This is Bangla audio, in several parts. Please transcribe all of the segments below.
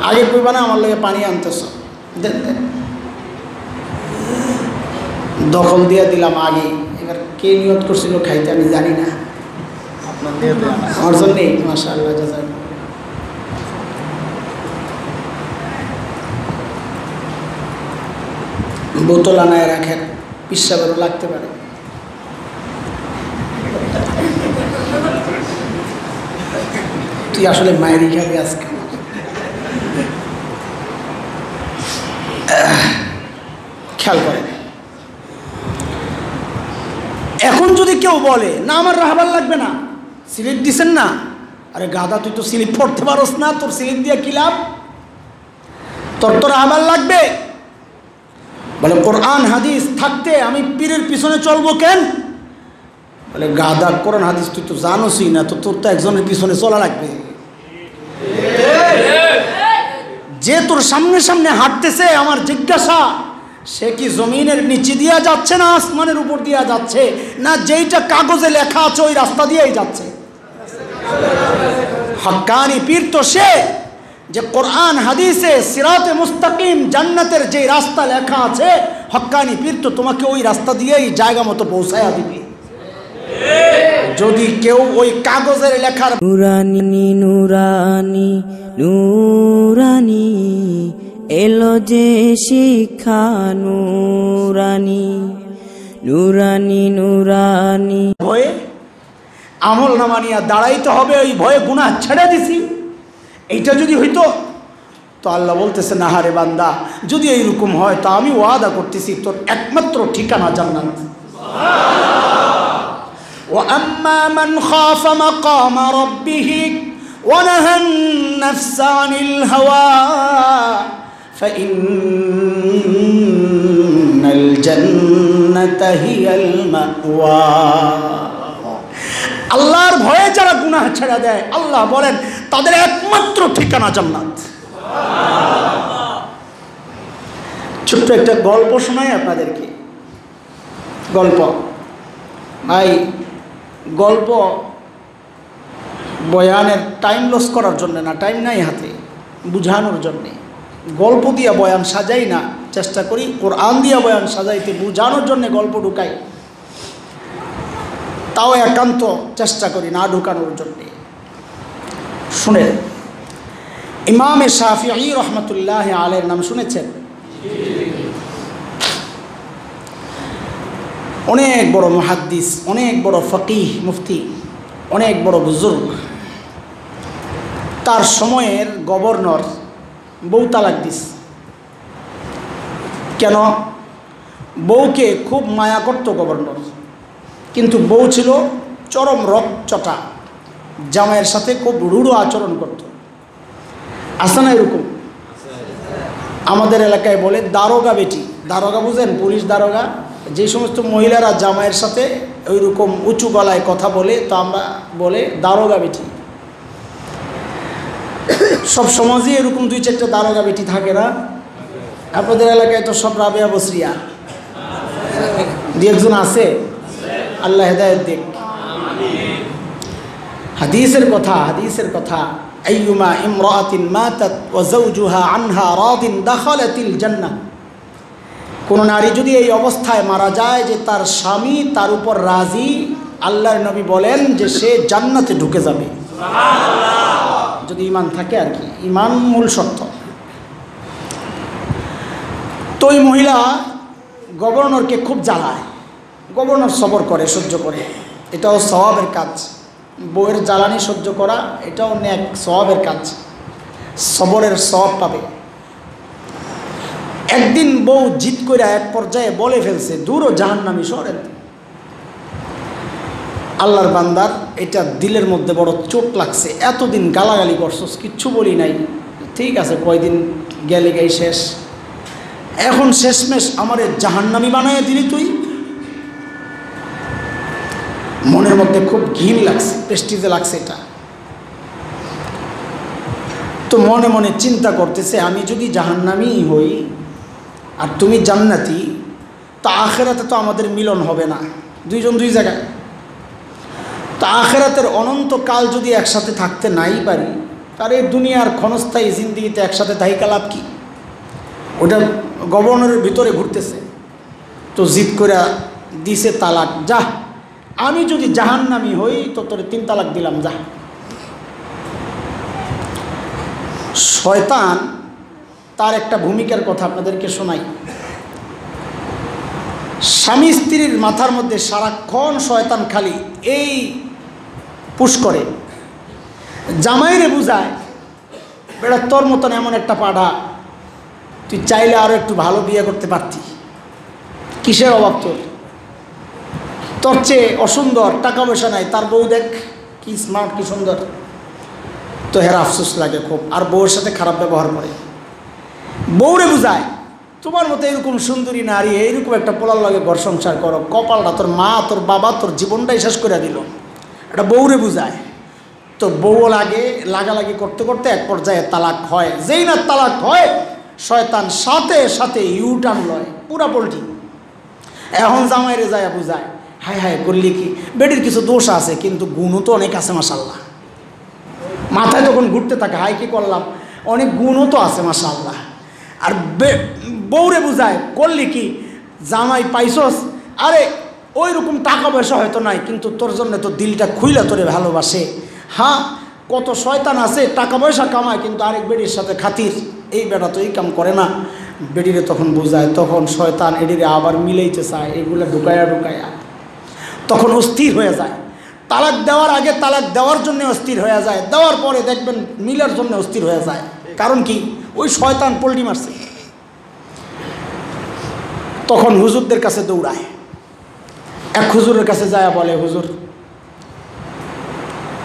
আগে কইবা না আমার লগে পানি আনতেছ, দেন দেন, দখল দিয়ে দিলাম আগে। এবার কে নিয়ত করছিল খাইতে আমি জানি না, আমার জন্যে মাশাআল্লাহ জাযাক। বোতল আনায় রাখেন, পিসাবেরও লাগতে পারে। তুই আসলে মায়েরই খাবি আজকে। খেয়াল করেন, এখন যদি কেউ বলে না আমার রাহবার লাগবে না, স্লিপ দিছেন না, আরে গাধা তুই তো স্লিপ পড়তে পারস না, তোর স্লিপ দিয়ে কি লাভ, তোর তো রাহবার লাগবে। বলে কোরআন হাদিস থাকতে আমি পীরের পিছনে চলবো কেন? বলে গাধা, কোরআন হাদিস তুই তো জানোসই না, তো তোর তো একজনের পিছনে চলা লাগবে। যে তোর সামনে সামনে হাঁটতেছে, আমার জিজ্ঞাসা সে কি জমিনের নিচে দিয়া যাচ্ছে না আসমানের উপর দিয়া যাচ্ছে, না যেইটা কাগজে লেখা আছে ওই রাস্তা দিয়েই যাচ্ছে? হক্কানি পীর তো সে যে কোরআন হাদিসে সিরাতে মুস্তাকিম জান্নাতের যে রাস্তা লেখা আছে, হক্কানি পীর তো তোমাকে ওই রাস্তা দিয়েই জায়গা মতো পৌঁছায়া দিবে। যদি কেউ ওই কাগজের লেখার নুরানি নুরানি নুরানি এলো যে শিক্ষা নুরানি নুরানি নুরানি ভয়ে আমল নামা নিয়ে দাঁড়াইতে হবে, ওই ভয়ে গুনাহ ছেড়ে দিছি, এইটা যদি হইতো তো আল্লাহ বলতেছে না হারে বান্দা, যদি এইরকম হয় তা আমি ওয়াদা করতেছি তোর একমাত্র ঠিকানা জান্নাত। وأما من خاف مقام ربه ونهى النفس عن الهوى فإن الجنة هي المأوى। আল্লাহর ভয়ে যারা গুনাহ ছেড়ে দেয়, আল্লাহ বলেন তাদের একমাত্র ঠিকানা জান্নাত। ছোট্ট একটা গল্প শোনাই আপনাদেরকে। গল্প ভাই, গল্প বয়ানের টাইম লস করার জন্য না, টাইম নাই হাতে, বুঝানোর জন্যে। গল্প দিয়া বয়ান সাজাই না, চেষ্টা করি কোরআন দিয়া বয়ান সাজাইতে, বুঝানোর জন্যে গল্প ঢুকাই, তাও একান্ত চেষ্টা করি না ঢুকানোর জন্যে। শুনে, ইমামে শাফিঈ রহমতুল্লাহ আলাইহির নাম শুনেছেন? অনেক বড় মুহাদ্দিস, অনেক বড় ফকিহ মুফতি, অনেক বড় বুজুর্গ। তার সময়ের গভর্নর বউ তালাক দিস। কেন? বউকে খুব মায়া করত গভর্নর, কিন্তু বউ ছিল চরম রকচটা, জামাইয়ের সাথে খুব রূঢ় আচরণ করত। আছে না এরকম? আমাদের এলাকায় বলে দারোগা বেটি। দারোগা বুঝেন? পুলিশ দারোগা। যে সমস্ত মহিলারা জামাইয়ের সাথে ওই রকম উঁচু গলায় কথা বলে, তো আমরা বলে দারোগা বেটি। সব সমাজে এরকম দুই চারটা দারোগা বেটি থাকে না? আপনাদের এলাকায় তো সব রাবেয়া বসরিয়া দুই একজন আছে, আল্লাহ হেদায়েত দেখ। হাদিসের কথা, হাদিসের কথা, আইয়ুমা ইমরাআতিন মাতাত ওয়া যাওজুহা আনহা রাদিন দাখালাতিল জান্নাহ। কোন নারী যদি এই অবস্থায় মারা যায় যে তার স্বামী তার উপর রাজি, আল্লাহর নবী বলেন যে সে জান্নাতে ঢুকে যাবে, যদি ঈমান থাকে আর কি। ঈমান মূল শর্ত। তো ওই মহিলা গভর্নরকে খুব জ্বালায়। গভর্নর সবর করে, সহ্য করে, এটাও সওয়াবের কাজ। বউয়ের জ্বালানি সহ্য করা এটাও নেক, সওয়াবের কাজ, সবরের সওয়াব পাবে। একদিন বউ জিদ করে এক পর্যায়ে বলে ফেলছে, দূরও জাহান্নামী, সরেন। আল্লাহর বান্দার এটা দিলের মধ্যে বড় চোট লাগছে, এতদিন গালাগালি করছস, কিচ্ছু বলি নাই, ঠিক আছে কয়দিন গেলে গাই শেষ, এখন শেষমেশ আমারে জাহান্নামী বানায় দিলি তুই। মনের মধ্যে খুব ঘিন লাগছে, প্রেস্টিজে লাগছে এটা। তো মনে মনে চিন্তা করতেছে, আমি যদি জাহান্নামী হই আর তুমি জান্নাতি, তা আখেরাতে তো আমাদের মিলন হবে না, দুইজন দুই জায়গায়। তা আখেরাতের অনন্তকাল যদি একসাথে থাকতে নাই পারি, আর এই দুনিয়ার ক্ষণস্থায়ী জিন্দিগিতে একসাথে থাইকা লাভ কি? ওটা গভর্নরের ভিতরে ঘুরতেছে, তো জিদ করে দিছে তালাক, যা আমি যদি জাহান্নামী হই তো তোর 3 তালাক দিলাম, যা। শয়তান তার একটা ভূমিকার কথা আপনাদেরকে শোনাই। স্বামী স্ত্রীর মাথার মধ্যে সারাক্ষণ শয়তান খালি এই পুশ করে, জামাইরে বুঝায়, বেটা তোর মতন এমন একটা পাড়া, তুই চাইলে আরও একটু ভালো বিয়ে করতে পারতি, কিসের অভাব তোর? তোর চেয়ে অসুন্দর, টাকা পয়সা নাই, তার বউ দেখ কি স্মার্ট, কি সুন্দর। তো হেরা আফসোস লাগে খুব, আর বউয়ের সাথে খারাপ ব্যবহার করে। বউরে বুঝায়, তোমার মতো এরকম সুন্দরী নারী, এইরকম একটা পোলার লাগে ঘর সংসার করো, কপালটা তোর মা তোর বাবা তোর জীবনটাই শেষ করে দিল। এটা বউরে বুঝায়। তো বউ লাগালাগি করতে করতে এক পর্যায়ে তালাক হয়। যেই না তালাক হয়, শয়তান সাথে সাথে ইউটার্ন লয়, পুরা পোল্টি। এখন জামাইরে যায় বুঝায়, হায় হায় করলি কি, বেটির কিছু দোষ আছে কিন্তু গুণও তো অনেক আছে মাশাআল্লাহ। মাথায় তখন ঘুরতে থাকে, হায় কি করলাম, অনেক গুণও তো আছে মাশাআল্লাহ। আর বউরে বুঝায়, করলি কি, জামাই পাইছস, আরে ওই রকম টাকা পয়সা হয়তো নাই, কিন্তু তোর জন্য তো দিলটা খুইলা তোরে ভালোবাসে। হ্যাঁ, কত শয়তান আছে টাকা পয়সা কামায় কিন্তু আরেক বেটির সাথে খাতির, এই বেটা তো এই কাম করে না। বেটিরে তখন বোঝায়, তখন শয়তান এটিরে আবার মিলাইতে চায়, এগুলো ঢুকায়া ঢুকায়া তখন অস্থির হয়ে যায়। তালাক দেওয়ার আগে তালাক দেওয়ার জন্য অস্থির হয়ে যায়, দেওয়ার পরে দেখবেন মিলার জন্য অস্থির হয়ে যায়। কারণ কি, ওই শয়তান পোল্টি মারছে। তখন হুজুরদের কাছে দৌড়ায়। এক হুজুরের কাছে যায় বলে, হুজুর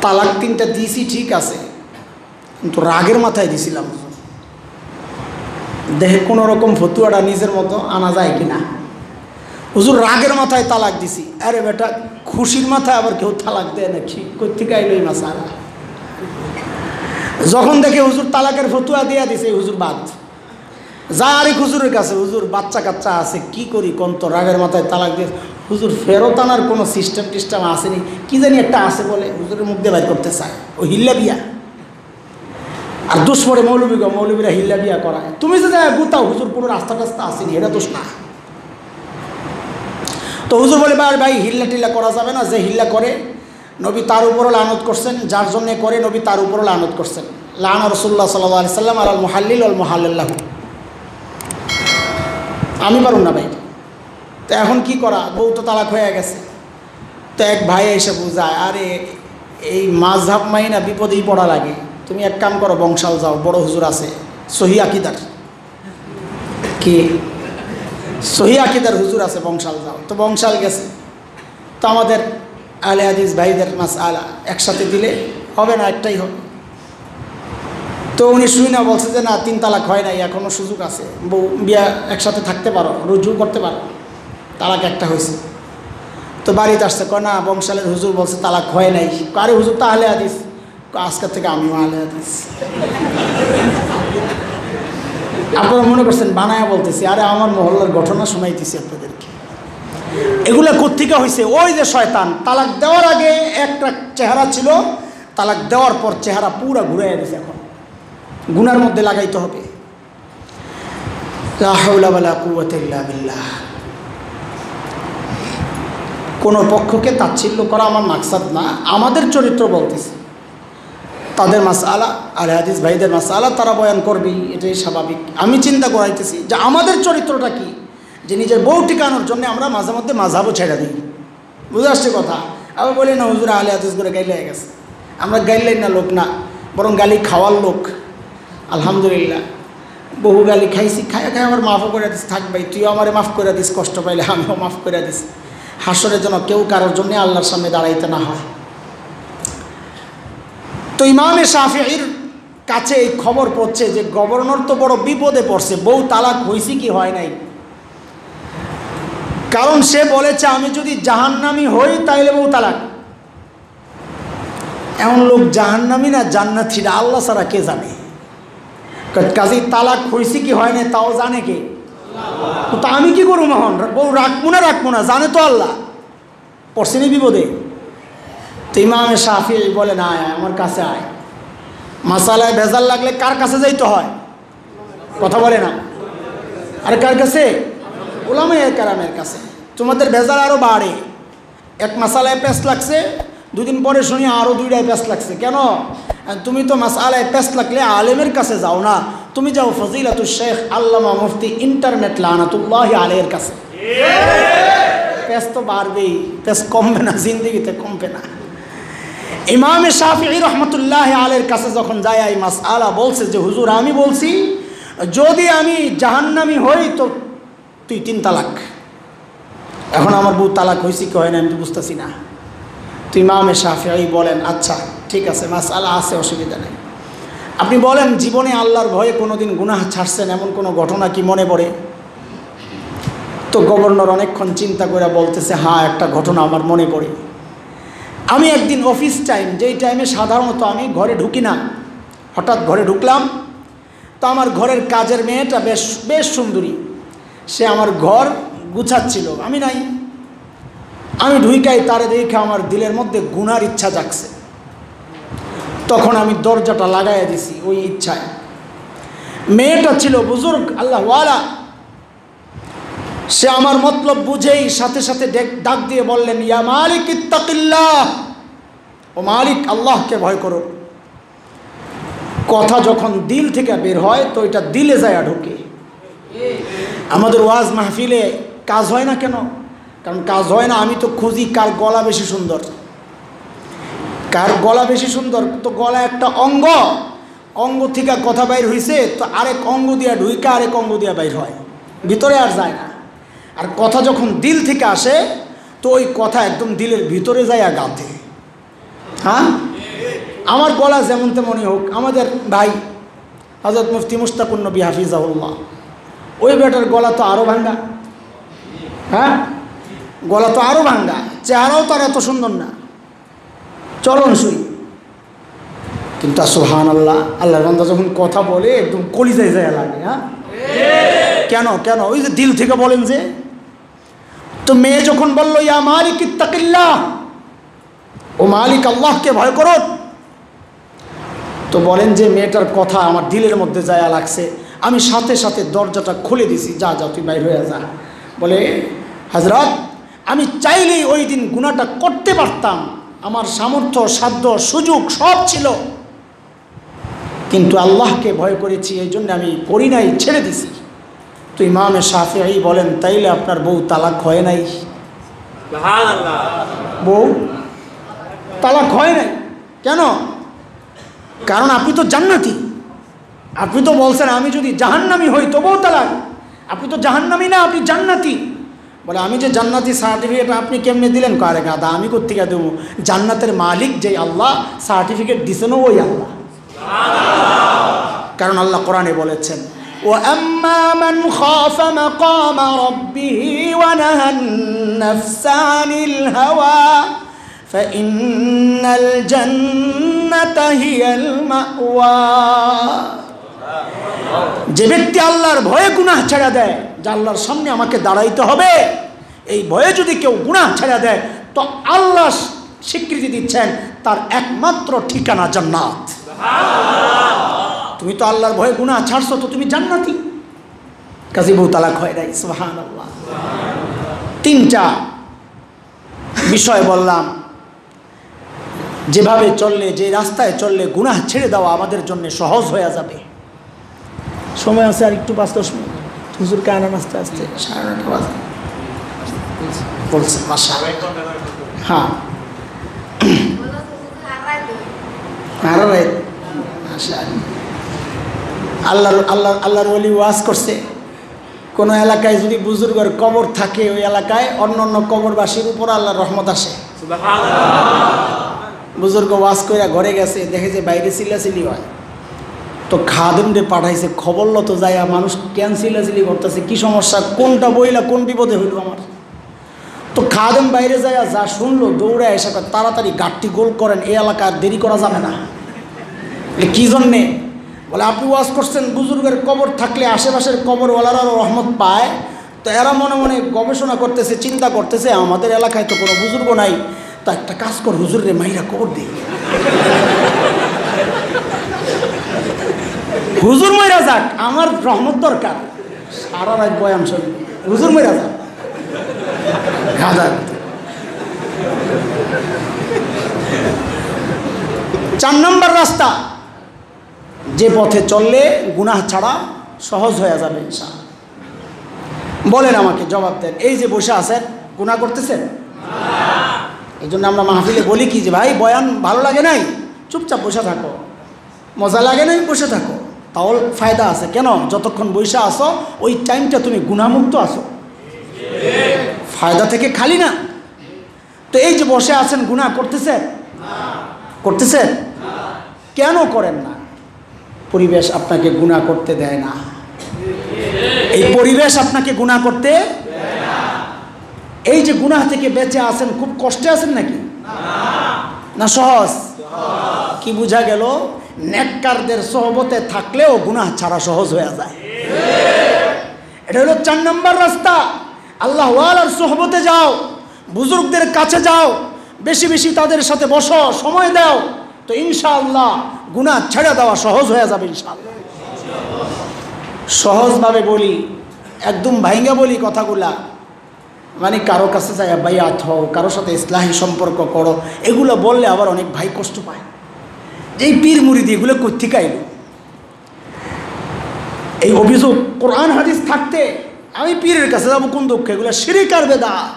তালাক 3টা দিয়েছি ঠিক আছে, কিন্তু রাগের মাথায় দিছিলাম, দেখে কোনো রকম ফতুয়াটা নিজের মতো আনা যায় কিনা। হুজুর রাগের মাথায় তালাক দিছি। আরে বেটা, খুশির মাথায় আবার কেউ তালাক দেয় নাকি? কোথেকে আইলো এই মাসালা? যখন দেখে হুজুর তালাকের ফতুয়া দিয়া দিছে, হুজুর বাদ যা আরেক হুজুরের কাছে, হুজুর বাচ্চা কাচ্চা আছে, কি করি কোন তো, রাগের মাথায় তালাক দিয়ে। হুজুর ফেরত আনার কোনো সিস্টেম টিস্টেম আসেনি, কি জানি একটা আছে বলে হুজুরের মুখ দিয়ে বাইর করতে চায়, ও হিল্লা বিয়া। আর দোষ পড়ে মৌলবীরা হিল্লা বিয়া করায়। তুমি যে যায় গুতাও, হুজুর পুরো রাস্তা টাস্তা আসেনি, এটা দোষ না। তো হুজুর বলে, ভাই হিল্লা টিল্লা করা যাবে না, যে হিল্লা করে নবী তার উপরও লানত করছেন, যার জন্যে করে নবী তার উপরও লানত করছেন। লানা রাসূলুল্লাহ সাল্লাল্লাহু আলাইহি সাল্লাম আলাল মুহাল্লিল ওয়াল মুহাল্লাল। আমি পারুম না ভাই। তো এখন কি করা, বউ তো তালাক হয়ে গেছে। তো এক ভাই এসে বুঝায়, আরে এই মাযহাব মাইনা বিপদেই পড়া লাগে, তুমি এক কাম করো, বংশাল যাও, বড় হুজুর আছে সহি আকিদার, কি সহি আকিদার হুজুর আছে, বংশাল যাও। তো বংশাল গেছে। তো আমাদের আহলে হাদিস ভাইদের মাসআলা একসাথে দিলে হবে না, একটাই হবে। তো উনি শুই না বলছে যে না, 3 তালাক হয় নাই, এখনও সুযোগ আছে, বউ বিয়া একসাথে থাকতে পারো, রুজু করতে পারো, তালাক একটা হয়েছে। তো বাড়িতে আসছে, কয় না বংশালের হুজুর বলছে তালাক হয় নাই। আরে হুজুর তো আহলে হাদিস, আজকের থেকে আমিও আহলে হাদিস। আপনারা মনে করছেন বানায়া বলতেছি, আরে আমার মহল্লার ঘটনা শোনাইতেছি আপনাদেরকে। এগুলো কোত্থেকে হয়েছে? ওই যে শয়তান তালাক দেওয়ার আগে একটা চেহারা ছিল, তালাক দেওয়ার পর চেহারা পুরা ঘুরে গেছে। এখন গুনার মধ্যে লাগাইতে হবে। লা হাওলা ওয়ালা কুওয়াতা ইল্লা বিল্লাহ। কোনো পক্ষকে তাচ্ছিল্য করা আমার মাকসাদ না, আমাদের চরিত্র বলতেছে। তাদের মাসআলা, আহলে হাদিস ভাইদের মাসআলা তারা বয়ান করবেই, এটাই স্বাভাবিক। আমি চিন্তা করাইতেছি যে আমাদের চরিত্রটা কি, যে নিজের বউ টিকানোর জন্য আমরা মাঝে মধ্যে মাযহাবও ছেড়ে দিই। বুঝে আসছে কথা? আবার বলি না হুজুর আহলে হাদিস করে গাইলে হয়ে গেছে। আমরা গাইলেই না লোক না, বরং গালি খাওয়ার লোক। আলহামদুলিল্লাহ বহু গালি খাইছি, খায় আমার মাফও করে দিস, থাক ভাই তুইও আমারে মাফ করে দিস, কষ্ট পাইলে আমিও মাফ করে দিস। হাসরের জন্য কেউ কারোর জন্য আল্লাহর সামনে দাঁড়াইতে না হয়। তো ইমামে শাফিঈর কাছে এই খবর পড়ছে যে গভর্নর তো বড় বিপদে পড়ছে, বউ তালাক হয়েছে কি হয় নাই। কারণ সে বলেছে আমি যদি জাহান্নামী হই তাইলে বউ তালাক। এমন লোক জাহান্নামী না জান্নাতী আল্লাহ ছাড়া কে জানে। কাজেই তালাক হয়েছে কি হয় না তাও জানে কে? তো আমি কি করবো? মহন বউ রাখবো না জানে তো আল্লাহ। পড়ছেনি বিপদে। তো ইমামে শাফিঈ বলে না, আয় আমার কাছে আয়। মাসালায় ভেজাল লাগলে কার কাছে যাইতে হয়? কথা বলে না? আর কার কাছে? উলামায়ে কেরামের কাছে। তোমাদের ভেজাল আরও বাড়ে। এক মাসালায় পেঁচ লাগছে, দুদিন পরে শুনি আরও দুইটায় পেঁচ লাগছে। কেন? তুমি তো মাসালায় পেঁচ লাগলে আলেমের কাছে যাও না, তুমি যাও ফজিলাতুল শেখ আল্লামা মুফতি ইন্টারনেট লানাতুল্লাহি আলাইহির কাছে। পেঁচ তো বাড়বেই, পেঁচ কমবে না, জিন্দেগিতে কমবে না। ইমামে শাফিঈ রহমতুল্লাহি আলাইহির কাছে যখন যায় এই মাসআলা বলছে যে হুজুর আমি বলছি যদি আমি জাহান্নামী হই তো তুই 3 তালাক। এখন আমার বউ তালাক হয়েছে কি হয় না আমি তো বুঝতেছি না। তো ইমামে শাফিঈ বলেন আচ্ছা ঠিক আছে, মাসআলা আছে, অসুবিধা নেই। আপনি বলেন জীবনে আল্লাহর ভয়ে কোনোদিন গুনাহ ছাড়ছেন এমন কোনো ঘটনা কি মনে পড়ে? তো গভর্নর অনেকক্ষণ চিন্তা করে বলতেছে হ্যাঁ একটা ঘটনা আমার মনে পড়ে। আমি একদিন অফিস টাইম, যেই টাইমে সাধারণত আমি ঘরে ঢুকি না, হঠাৎ ঘরে ঢুকলাম। তো আমার ঘরের কাজের মেয়েটা বেশ সুন্দরী, সে আমার ঘর গুছাচ্ছিল, আমি নাই। আমি ঢুইকাই তারে দেখে আমার দিলের মধ্যে গুনার ইচ্ছা জাগছে। তখন আমি দরজাটা লাগাইয়া দিছি ওই ইচ্ছায়। মেয়েটা ছিল বুজুর্গ আল্লাহওয়ালা, সে আমার মতলব বুঝেই সাথে সাথে ডাক দিয়ে বললেন ইয়া মালিক ইত্তাকিল্লাহ, ও মালিক আল্লাহকে ভয় করো। কথা যখন দিল থেকে বের হয় তো এটা দিলে যায় ঢোকে। আমাদের ওয়াজ মাহফিলে কাজ হয় না কেন? কারণ কাজ হয় না, আমি তো খুঁজি কার গলা বেশি সুন্দর, কার গলা বেশি সুন্দর। তো গলা একটা অঙ্গ, অঙ্গ থেকে কথা বাইর হয়েছে তো আরেক অঙ্গ দিয়া ঢুইকা আরেক অঙ্গ দিয়া বাইর হয়, ভিতরে আর যায় না। আর কথা যখন দিল থেকে আসে তো ওই কথা একদম দিলের ভিতরে যায় গাঁথে। হ্যাঁ, আমার গলা যেমন তেমনই হোক, আমাদের ভাই হযরত মুফতি মুশতাকুন নবী হাফিজাহুল্লাহ, ওই বেটার গলা তো আরও ভাঙ্গা। হ্যাঁ, গলা তো আরও ভাঙ্গা, চেহারাও তার এত সুন্দর না, চলন সুই। কিন্তু সুবহানাল্লাহ, আল্লাহর বান্দা যখন কথা বলে একদম কলিজায় যায় লাগে। হ্যাঁ, কেন কেন? ওই যে দিল থেকে বলেন যে। তো মেয়ে যখন বলল ইয়া মালিক ইত্তাকিল্লাহ, ও মালিক আল্লাহকে ভয় করো, তো বলেন যে মেয়েটার কথা আমার দিলের মধ্যে যায় লাগছে। আমি সাথে সাথে দরজাটা খুলে দিছি, যা যা তুই বাইর হয়ে যা। বলে হযরত আমি চাইলেই ওই দিন গুনাহটা করতে পারতাম, আমার সামর্থ্য সাধ্য সুযোগ সব ছিল, কিন্তু আল্লাহকে ভয় করেছি, এই জন্য আমি করি নাই, ছেড়ে দিছি। তো ইমামে শাফিঈ বলেন তাইলে আপনার বউ তালাক হয় নাই? সুবহানাল্লাহ, বউ তালাক হয় নাই কেন? কারণ আপনি তো জান্নাতি, আপনি তো বলছেন আমি যদি জাহান্নামী হই তবুও তালাক। আপনি তো জাহান্নামী না, আপনি জান্নাতি। বলে আমি যে জান্নাতি সার্টিফিকেট আপনি কেমনে দিলেন? কারে গাদা, আমি কোত্থেকে দেবো? জান্নাতের মালিক যে আল্লাহ, সার্টিফিকেট দিছেন ওই আল্লাহ। কারণ আল্লাহ কোরআনে বলেছেন وَأَمَّا مَنْ خَافَ مَقَامَ رَبِّهِ وَنَهَى النَّفْسَ عَنِ الْهَوَى فَإِنَّ الْجَنَّةَ هِيَ الْمَأْوَى। যে ব্যক্তি আল্লাহর ভয়ে গুনাহ ছেড়ে দেয়, যে আল্লাহর সামনে আমাকে দাঁড়াইতে হবে, এই ভয়ে যদি কেউ গুনাহ ছেড়ে দেয় তো আল্লাহ স্বীকৃতি দিচ্ছেন তার একমাত্র ঠিকানা জান্নাত। তুমি তো আল্লাহর ভয়ে গুনাহ ছাড়ছো তো তুমি জান্নাতি, কাজী বউ তালাক হয় নাই। সুবহানাল্লাহ। 3টা বিষয় বললাম, যেভাবে চললে, যে রাস্তায় চললে গুনাহ ছেড়ে দেওয়া আমাদের জন্য সহজ হয়ে যাবে। সময় আছে আর একটু 5-10 মিনিট। হুজুর কায়না আস্তে আস্তে 9:30 বাজে বলছে মাশাআল্লাহ। হ্যাঁ আল্লাহর ওলি ওয়াজ করছে, কোনো এলাকায় যদি বুজুর্গের কবর থাকে ওই এলাকায় অন্য অন্য কবরবাসীর উপর আল্লাহর রহমত আসে। বুজুর্গ ওয়াজ করে ঘরে গেছে, দেখে যে বাইরে চিল্লাচিল্লি হয়, তো খাদেমরে পাঠাইছে খবর লত যায় মানুষ কেন চিল্লাচিল্লি করতেছে, কি সমস্যা, কোনটা বইলা কোন বিপদে হইল আমার। তো খাদেম বাইরে যায় যা শুনলো দৌড়ে এসে তাড়াতাড়ি গাঠটি গোল করেন, এই এলাকায় দেরি করা যাবে না। কি জন্যে? বলে আপনি ওয়াজ করছেন বুজুর্গের কবর থাকলে আশেপাশের কবরওয়ালারাও রহমত পায়, তো এরা মনে মনে গবেষণা করতেছে, চিন্তা করতেছে আমাদের এলাকায় তো কোনো বুজুর্গ নাই, তা একটা কাজ কর হুজুর রে মাইরা কবর দিই। হুজুর মইরা যাক, আমার রহমত দরকার। সারা রাত বয়ান শুনি, হুজুর মইরা যাক। গাধা। 4 নম্বর রাস্তা, যে পথে চললে গুনাহ ছাড়া সহজ হয়ে যাবে ইনশাআল্লাহ। বলেন আমাকে, জবাব দেন। এই যে বসে আছেন, গুনাহ করতেছেন? এই জন্য আমরা মাহফিলে বলি কি, যে ভাই বয়ান ভালো লাগে নাই, চুপচাপ বসে থাকো। মজা লাগে নাই, বসে থাকো, তাও ফায়দা আছে। কেন? যতক্ষণ বসে আসো ওই টাইমটা তুমি গুনাহমুক্ত আসো, ফায়দা থেকে খালি না। তো এই যে বসে আছেন, গুনাহ করতেছেন? করতেছেন? কেন করেন না? পরিবেশ আপনাকে গুনাহ করতে দেয় না। এই পরিবেশ আপনাকে গুনাহ করতে দেয় না। এই যে গুনাহ থেকে বেঁচে আছেন, খুব কষ্টে আছেন নাকি? না সহজ? কি বুঝা গেল? নেককারদের সোহবতে থাকলেও গুনাহ ছাড়া সহজ হয়ে যায়। এটা হলো 4 নম্বর রাস্তা। আল্লাহ ওয়ালার সোহবতে যাও, বুজুর্গদের কাছে যাও, বেশি বেশি তাদের সাথে বসো, সময় দাও, তো ইনশাআল্লাহ গুনাহ ছেড়ে দেওয়া সহজ হয়ে যাবে ইনশাআল্লাহ। সহজভাবে বলি, একদম ভাইঙ্গা বলি কথাগুলা, মানে কারো কাছে যায় বাইয়াত হও, কারোর সাথে ইসলাহি সম্পর্ক করো, এগুলো বললে আবার অনেক ভাই কষ্ট পায়। এই পীর মুরিদি এগুলো কোত্থেকে আইলো? এই অভিযোগ কোরআন হাদিস থাকতে আমি পীরের কাছে যাবো কোন দুঃখে? এগুলো শিরক আর বিদআত।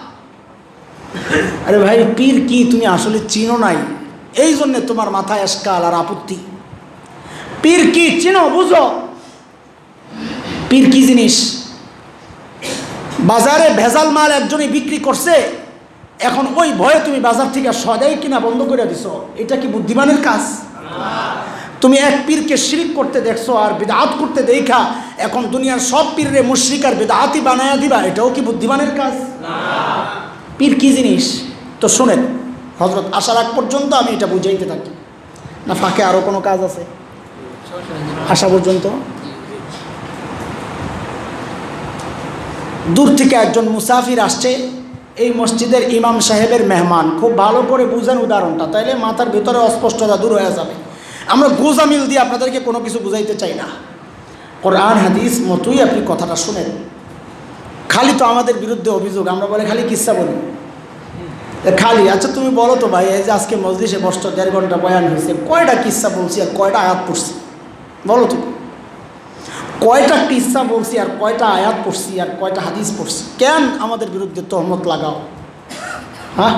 আরে ভাই, পীর কি তুমি আসলে চিনো নাই, এই জন্য তোমার মাথায় এশকাল আর আপত্তি। পীর কি চিনো, বুঝো পীর কি জিনিস। বাজারে ভেজাল মাল একজনই বিক্রি করছে, এখন ওই ভয়ে তুমি বাজার থেকে সদাই কিনা বন্ধ করে দিছো, এটা কি বুদ্ধিমানের কাজ? তুমি এক পীরকে শিরক করতে দেখছো আর বিদআত করতে দেখা এখন দুনিয়ার সব পীররে মুশরিক আর বিদআতি বানায়া দিবা, এটাও কি বুদ্ধিমানের কাজ? পীর কি জিনিস? তো শোনেন, হযরত আসার আগ পর্যন্ত আমি এটা বুঝাইতে থাকি, না ফাঁকে আরো কোনো কাজ আছে? আসা পর্যন্ত দূর থেকে একজন মুসাফির আসছে, এই মসজিদের ইমাম সাহেবের মেহমান। খুব ভালো করে বুঝেন উদাহরণটা, তাইলে মাথার ভিতরে অস্পষ্টতা দূর হয়ে যাবে। আমরা গোজামিল দিয়ে আপনাদেরকে কোনো কিছু বুঝাইতে চাই না, কোরআন হাদিস মতোই আপনি কথাটা শুনেন। খালি তো আমাদের বিরুদ্ধে অভিযোগ, আমরা বলে খালি কিসসা বলি, খালি। আচ্ছা তুমি বলো তো ভাই, এই যে আজকে মজলিসে বসছো, 1.5 ঘন্টা বয়ান হয়েছে, কয়টা কিসসা বলছি আর কয়টা আয়াত পড়ছি? বলো তো, কয়টা কিসসা বলছি আর কয়টা আয়াত পড়ছি আর কয়টা হাদিস পড়ছি? কেন আমাদের বিরুদ্ধে তহমত লাগাও? হ্যাঁ,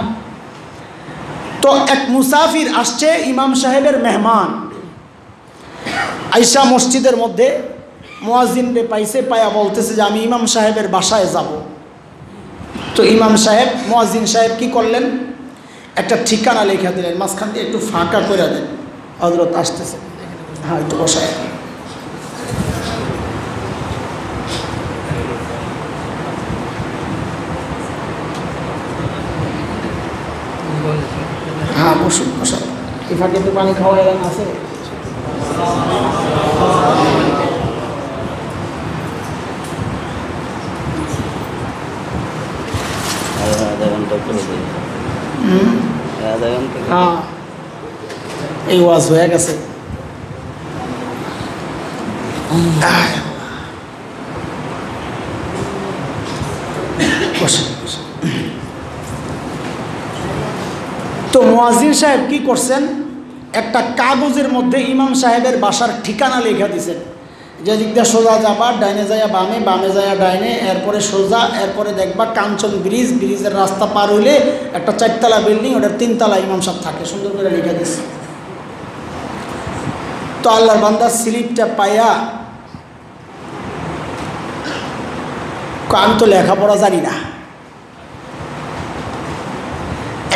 তো এক মুসাফির আসছে, ইমাম সাহেবের মেহমান, আইসা মসজিদের মধ্যে মুয়াজ্জিনরে পাইছে, পায়া বলতেছে যে আমি ইমাম সাহেবের বাসায় যাব। তো ইমাম সাহেব, মুয়াজ্জিন সাহেব কি করলেন? একটা ঠিকানা লেখা দিলেন, মাঝখান দিয়ে একটু ফাঁকা করে দেন, হযরত আসতেছে, হ্যাঁ একটু বসায়। হ্যাঁ বসুন, বসুন। এই ফাঁকে একটু পানি খাওয়া এলাম আছে? হ্যাঁ, এই ওয়াজ হয়ে গেছে। তো মুয়াজ্জিন সাহেব কি করছেন? একটা কাগজের মধ্যে ইমাম সাহেবের বাসার ঠিকানা লেখা দিয়েছেন, যে দিক দিয়ে সোজা যাবা, ডাইনে যাইয়া বামে, বামে যাইয়া ডাইনে, এরপরে সোজা, এরপরে দেখবা কাঞ্চন ব্রিজ, ব্রিজের রাস্তা পার হইলে একটা 4 তলা বিল্ডিং, ওটার 3 তলা ইমাম সাহেব থাকে, সুন্দর করে লেখা দিয়েছে। তো আল্লাহর বান্দা স্লিপটা পাইয়া, আমি তো লেখাপড়া জানি না,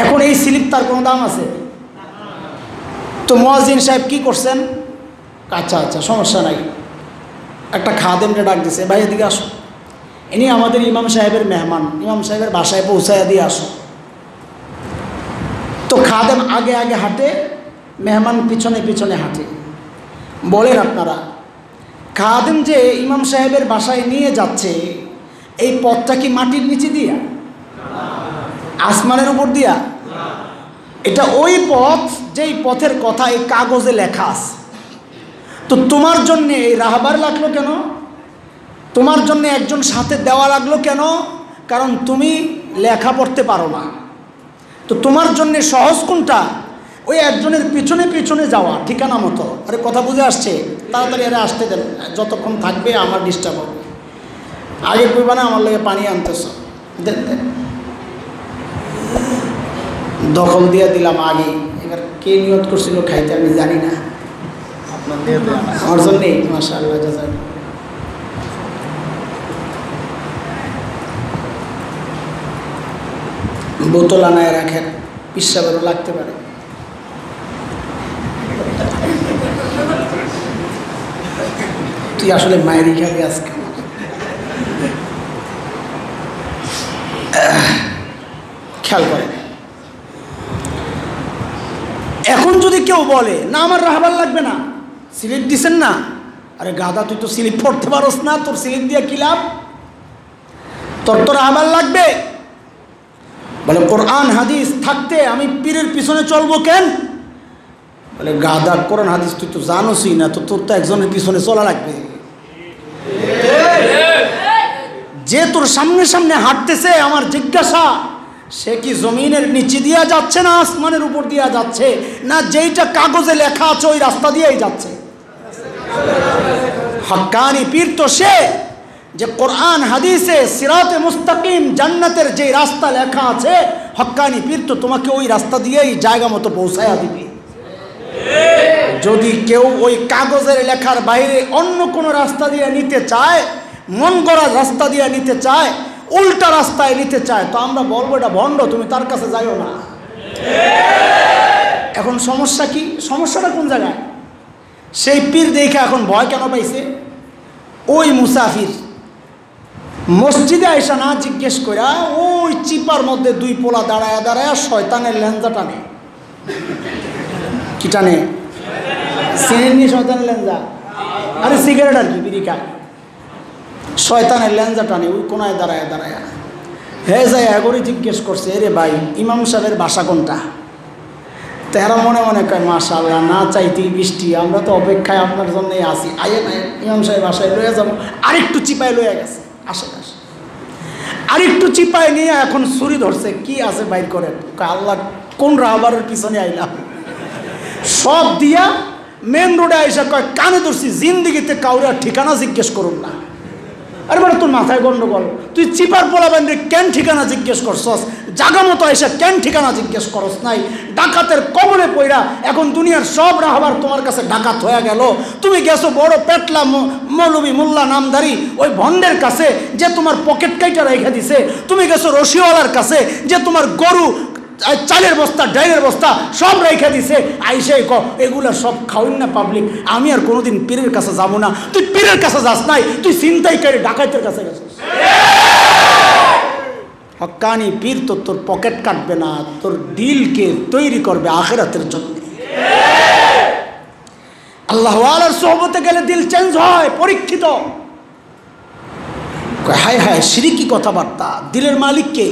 এখন এই স্লিপ তার কোনো দাম আছে? তো মুয়াজ্জিন সাহেব কি করছেন? আচ্ছা আচ্ছা সমস্যা নাই, একটা খাদেমকে ডাক দিছে, ভাই এদিকে আসো, ইনি আমাদের ইমাম সাহেবের মেহমান, ইমাম সাহেবের বাসায় পৌঁছাইয়া দিয়ে আসো। তো খাদেম আগে আগে হাঁটে, মেহমান পিছনে পিছনে হাঁটে। বলেন আপনারা, খাদেম যে ইমাম সাহেবের বাসায় নিয়ে যাচ্ছে, এই পথটা কি মাটির নিচে দিয়া, আসমানের উপর দিয়া? এটা ওই পথ যেই পথের কথা এই কাগজে লেখা আছে। তো তোমার জন্য এই রাহবার লাগলো কেন? তোমার জন্য একজন সাথে দেওয়া লাগলো কেন? কারণ তুমি লেখা পড়তে পারো না। তো তোমার জন্য সহজ কোনটা? ওই একজনের পিছনে পিছনে যাওয়া ঠিকানা মতো। আরে কথা বুঝে আসছে? তাড়াতাড়ি আরে আসতে দেন, যতক্ষণ থাকবে আমার ডিস্টার্ব হবে। আগে কইবা না আমার লাগে পানি আনতেছ, দেন দেন, দখল দিয়ে দিলাম আগে। এবার কে নিয়ত করছিল খাইতে আমি জানি না, আমার জন্যে। মাশাআল্লাহ, জাযাক। বোতল আনায় রাখেন, পিসাবেরও লাগতে পারে। তুই আসলে মায়েরই খাবি আজকে। খেয়াল করে, এখন যদি কেউ বলে না আমার রাহবার লাগবে না, স্লিপ দিছেন না, আরে গাধা তুই তো স্লিপ পড়তে পারস না, তোর স্লিপ দিয়ে কি লাভ? তোর তো রাহবার লাগবে। বলে কোরআন হাদিস থাকতে আমি পীরের পিছনে চলবো কেন? বলে গাধা, কোরআন হাদিস তুই তো জানোসই না, তো তোর তো একজনের পিছনে চলা লাগবে। যে তোর সামনে সামনে হাঁটতেছে, আমার জিজ্ঞাসা সে কি জমিনের নিচে দিয়া যাচ্ছে না আসমানের উপর দিয়া যাচ্ছে, না যেইটা কাগজে লেখা আছে ওই রাস্তা দিয়েই যাচ্ছে? হক্কানি পীর তো সে যে কোরআন হাদিসে সিরাতে মুস্তাকিম জান্নাতের যে রাস্তা লেখা আছে, হক্কানি পীর তো তোমাকে ওই রাস্তা দিয়েই জায়গা মতো পৌঁছায়া দিবে। যদি কেউ ওই কাগজের লেখার বাইরে অন্য কোনো রাস্তা দিয়ে নিতে চায়, মন গড়া রাস্তা দিয়ে নিতে চায়, উল্টা রাস্তায় নিতে চায়, তো আমরা বলবো এটা ভণ্ড, তুমি তার কাছে যাইও না। এখন সমস্যা কি? সমস্যাটা কোন জায়গায়? সেই পীর দেখে এখন ভয় কেন পাইছে? ওই মুসাফির মসজিদে আইসা না জিজ্ঞেস করা ওই চিপার মধ্যে দুই পোলা দাঁড়ায়া দাঁড়ায়া শয়তানের লেঞ্জা টানে। কি টানে? সিগারেট নিয়ে শয়তানের লেঞ্জা? আরে সিগারেট আর কি, বিড়ি খায়, শয়তানের লেঞ্জা টানে ওই কোনায় দাঁড়ায়া দাঁড়ায়া। হে যাই এগোরে জিজ্ঞেস করছে, এরে ভাই ইমাম সাহেবের বাসা কোনটা? তেরা মনে মনে কয় মাশাআল্লাহ, না চাইতেই বৃষ্টি, আমরা তো অপেক্ষায় আপনার জন্যই আসি, আইয়ে না ইমাম সাহেব বাসায় লইয়া যাবো। আরেকটু চিপায় লইয়া গেছে, আসে আসে আরেকটু চিপায় নিয়ে এখন ছুরি ধরছে, কি আছে বাইর করে। আল্লাহ, কোন রাহবারের পিছনে আইলাম? সব দিয়া মেন রোডে আইসা কয় কানে ধরছি, জিন্দিগিতে কাউরে ঠিকানা জিজ্ঞেস করুন না। আরে মানে তোর মাথায় গন্ডগোল, তুই চিপার পোলা বান্ধে কেন ঠিকানা জিজ্ঞেস করছস? জাগা মতো এসে কেন ঠিকানা জিজ্ঞেস করস নাই? ডাকাতের কবলে পইরা এখন দুনিয়ার সব রাহবার তোমার কাছে ডাকাত হয়ে গেল। তুমি গেছো বড় পেটলা মৌলবী মোল্লা নামধারী ওই ভণ্ডের কাছে যে তোমার পকেট কাইটা রেখে দিছে। তুমি গেছো রশিওয়ালার কাছে যে তোমার গরু, চালের বস্তা, ডাইলের বস্তা সব রেখে দিছে। আইসে এগুলা সব খাওয়াই না পাবলিক, আমি আর কোনোদিন পীরের কাছে যাব না। তুই পীরের কাছে যাস নাই, তুই ছিনতাইকারী ডাকাতের কাছে গেছিস। হক্কানি পীর তো তোর পকেট কাটবে না, তোর দিলকে তৈরি করবে আখিরাতের জন্য। আল্লাহ ওয়ালার সোহবতে গেলে দিল চেঞ্জ হয়, পরীক্ষিত। হায় হায়, শিরকি কথাবার্তা। দিলের মালিক কে?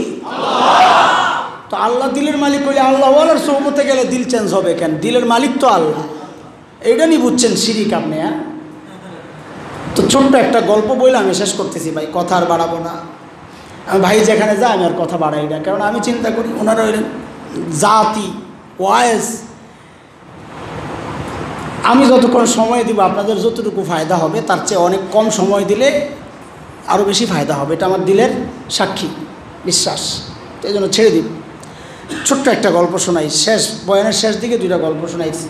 তো আল্লাহ দিলের মালিক হইলে আল্লাহ ওয়ালার সোহবতে গেলে দিল চেঞ্জ হবে কেন? দিলের মালিক তো আল্লাহ। এইটা নিয়ে বুঝছেন শিরিক আপনি? হ্যাঁ, তো ছোট্ট একটা গল্প বইলে আমি শেষ করতেছি ভাই, কথা আর বাড়াবো না। আমি ভাই যেখানে যাই আমি আর কথা বাড়াই না, কারণ আমি চিন্তা করি ওনারা হইলেন জাতি ওয়াইজ। আমি যতক্ষণ সময় দিব আপনাদের যতটুকু ফায়দা হবে তার চেয়ে অনেক কম সময় দিলে আরও বেশি ফায়দা হবে, এটা আমার দিলের সাক্ষী, বিশ্বাস। তো এই জন্য ছেড়ে দিব। ছোট্ট একটা গল্প শোনাই, শেষ বয়ানের শেষ দিকে দুইটা গল্প শোনাইছি।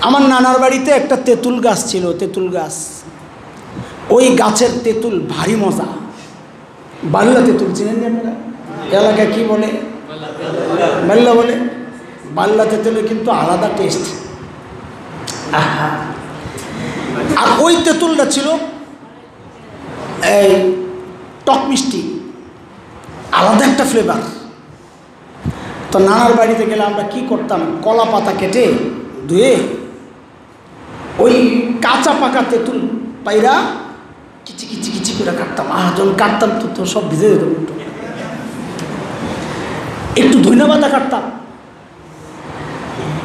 আমার নানার বাড়িতে একটা তেঁতুল গাছ ছিল, তেঁতুল গাছ। ওই গাছের তেঁতুল ভারী মজা। বাল্লা তেঁতুল চিনেন না আপনারা? এলাকায় কী বলে? বাল্লা বলে। বাল্লা তেঁতুলের কিন্তু আলাদা টেস্ট। আর ওই তেঁতুলটা ছিল এই টক মিষ্টি, আলাদা একটা ফ্লেভার। তো নানার বাড়িতে গেলে আমরা কি করতাম, কলা পাতা কেটে ধুয়ে ওই কাঁচা পাকা তেঁতুল পাইরা কিচি কিচি কিচি করে কাটতাম। যখন কাটতাম তো সব ভিজে যেত। একটু ধইনা পাতা কাটতাম,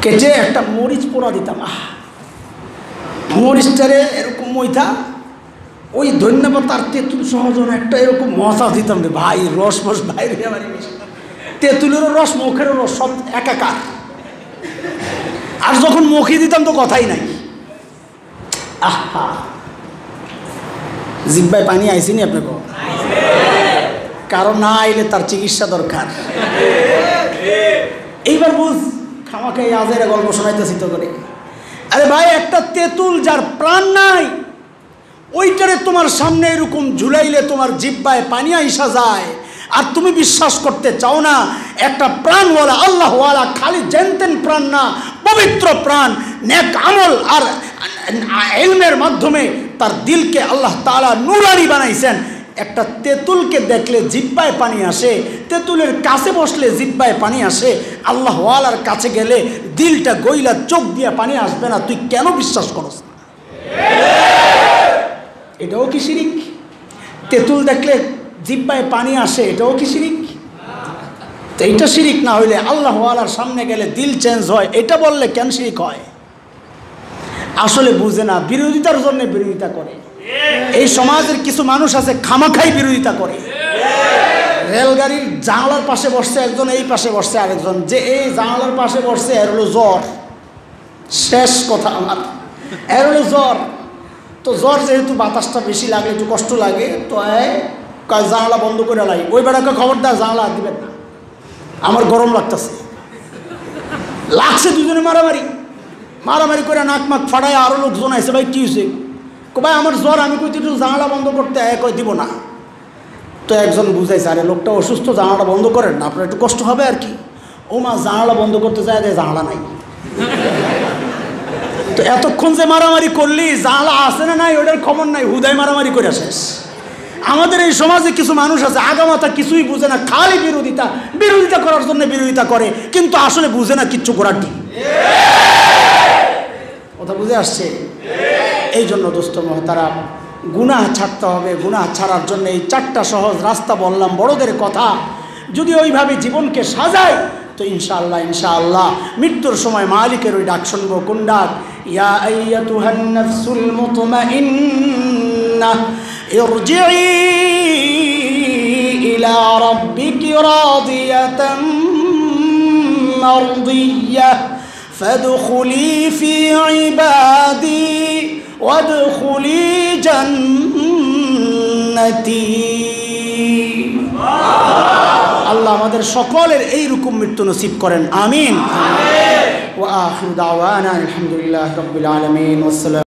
কেটে একটা মরিচ পোড়া দিতাম। মরিচটারে এরকম মইথা ওই ধন্যবাদ আর তেঁতুল সহজন একটা এরকম মশা দিতাম রে ভাই, রস মস বাইরে আমার তেঁতুলেরও রস মুখেরও রস সব একাকার। আর যখন মুখে দিতাম তো কথাই নাই। আহা, জিব্বায় পানি আইসিনি আপনাকে? কারণ না আইলে তার চিকিৎসা দরকার। এইবার বুঝ, খামাকে আজের গল্প শোনাইতেছি তো করে। আরে ভাই, একটা তেঁতুল যার প্রাণ নাই, ওইটারে তোমার সামনে এরকম ঝুলাইলে তোমার জিব্বায় পানি আইসা যায়, আর তুমি বিশ্বাস করতে চাও না একটা প্রাণওয়ালা আল্লাহওয়ালা, খালি জেনতেন প্রাণ না, পবিত্র প্রাণ, নেক আমল আর ইলমের মাধ্যমে তার দিলকে আল্লাহ তাআলা নূরানি বানাইছেন। একটা তেঁতুলকে দেখলে জিব্বায় পানি আসে, তেঁতুলের কাছে বসলে জিব্বায় পানি আসে, আল্লাহওয়ালার কাছে গেলে দিলটা গইলা চোখ দিয়ে পানি আসবে না? তুই কেন বিশ্বাস করস না? এটাও কি শিরিক? তেঁতুল দেখলে জিব্বায় পানি আসে, এটাও কি শিরিক? তো এইটা শিরিক না হইলে আল্লাহওয়ালার সামনে গেলে দিল চেঞ্জ হয়, এটা বললে কেন শিরিক হয়? আসলে বুঝে না, বিরোধিতার জন্য বিরোধিতা করে। এই সমাজের কিছু মানুষ আছে খামাখাই বিরোধিতা করে। রেলগাড়ির জানালার পাশে বসছে একজন, এই পাশে বসছে আরেকজন, যে এই জানালার পাশে বসছে এর হলো জ্বর, শেষ কথা আমার, এর হলো জ্বর। তো জ্বর যেহেতু বাতাসটা বেশি লাগে, একটু কষ্ট লাগে, তো জানালা বন্ধ করে লাই। ওই বেড়াকে খবরদার জানালা দিবেন না, আমার গরম লাগতেছে। লাগছে দুজনে মারামারি, মারামারি করে নাক মাক ফাটায়, আরও লোকজন আছে, ভাই কী হয়েছে? ভাই আমার জ্বর, আমি কই একটু জানালা বন্ধ করতে, কই দিব না। তো একজন বুঝাইছে, আরে লোকটা অসুস্থ, জানালা বন্ধ করেন না, আপনার একটু কষ্ট হবে আর কি। ও মা, জানালা বন্ধ করতে চায়, জানালা নাই। তো এতক্ষণ যে মারামারি করলি, জানালা আছে না নাই ওটার খবর নাই, হুদায় মারামারি করে শেষ। আমাদের এই সমাজে কিছু মানুষ আছে আগামাথা কিছুই বুঝে না, খালি বিরোধিতা করার জন্য বিরোধিতা করে, কিন্তু আসলে বুঝে না কিচ্ছু করার কি। কথা বুঝে আসছে? এই জন্য দোস্ত মহতারাম, গুনাহ ছাড়তে হবে। গুনাহ ছাড়ার জন্য এই 4টা সহজ রাস্তা বললাম, বড়দের কথা। যদি ওইভাবে জীবনকে সাজায় তো ইনশাআল্লাহ মৃত্যুর সময় মালিকের ওই ডাক শুনবো। কোন ডাক? ইয়া আইয়াতুহান নাফসুল মুতমাইন্নাহ ইরজিই ইলা রাব্বিকি রাদিয়াতাম মারদিয়াহ ফাদখুলি ফি ইবাদি ওয়াদখুলি জান্নাতি। আল্লাহ আমাদের সকলের এইরকম মৃত্যু নসিব করেন, আমিন। ওয়া আখিরু দাওয়ানা আলহামদুলিল্লাহি রাব্বিল আলামিন।